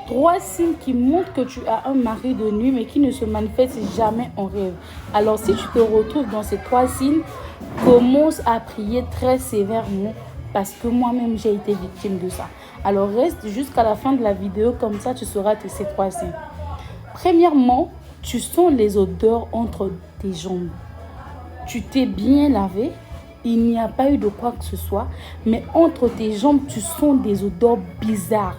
3 signes qui montrent que tu as un mari de nuit, mais qui ne se manifeste jamais en rêve. Alors, si tu te retrouves dans ces 3 signes, commence à prier très sévèrement, parce que moi-même, j'ai été victime de ça. Alors, reste jusqu'à la fin de la vidéo, comme ça, tu sauras ces 3 signes. Premièrement, tu sens les odeurs entre tes jambes. Tu t'es bien lavé, il n'y a pas eu de quoi que ce soit, mais entre tes jambes, tu sens des odeurs bizarres.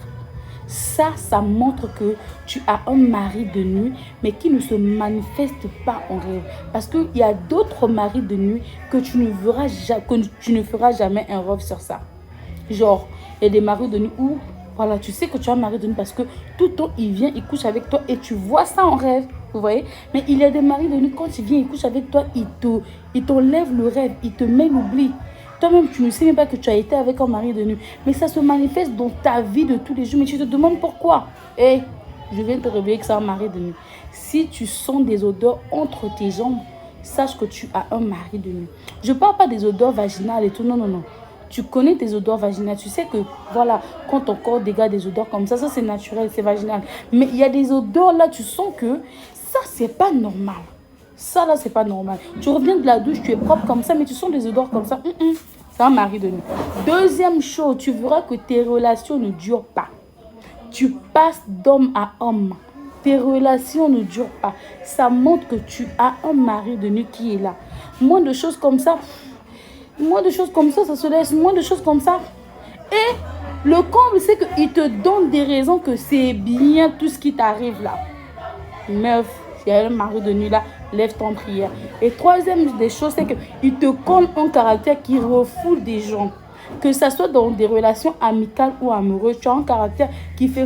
Ça montre que tu as un mari de nuit, mais qui ne se manifeste pas en rêve. Parce qu'il y a d'autres maris de nuit que tu ne feras jamais un rêve sur ça. Genre, il y a des maris de nuit où, voilà, tu sais que tu as un mari de nuit parce que tout le temps, il vient, il couche avec toi et tu vois ça en rêve. Vous voyez? Mais il y a des maris de nuit, quand il vient, il couche avec toi, il t'enlève le rêve, il te met l'oubli. Toi-même, tu ne sais même pas que tu as été avec un mari de nuit. Mais ça se manifeste dans ta vie de tous les jours. Mais tu te demandes pourquoi. Hé, je viens te réveiller que c'est un mari de nuit. Si tu sens des odeurs entre tes jambes, sache que tu as un mari de nuit. Je ne parle pas des odeurs vaginales et tout. Non, non, non. Tu connais tes odeurs vaginales. Tu sais que, voilà, quand ton corps dégage des odeurs comme ça c'est naturel, c'est vaginal. Mais il y a des odeurs là, tu sens que ça, c'est pas normal. Ça, là, c'est pas normal. Tu reviens de la douche, tu es propre comme ça, mais tu sens des odeurs comme ça. C'est un mari de nuit. Deuxième chose, tu verras que tes relations ne durent pas. Tu passes d'homme à homme. Tes relations ne durent pas. Ça montre que tu as un mari de nuit qui est là. Moins de choses comme ça. Moins de choses comme ça se laisse. Moins de choses comme ça. Et le comble, c'est qu'il te donne des raisons que c'est bien tout ce qui t'arrive là. Meuf, il y a un mari de nuit là, lève ton prière. Et troisième des choses, c'est qu'il te colle un caractère qui refoule des gens. Que ce soit dans des relations amicales ou amoureuses, tu as un caractère qui fait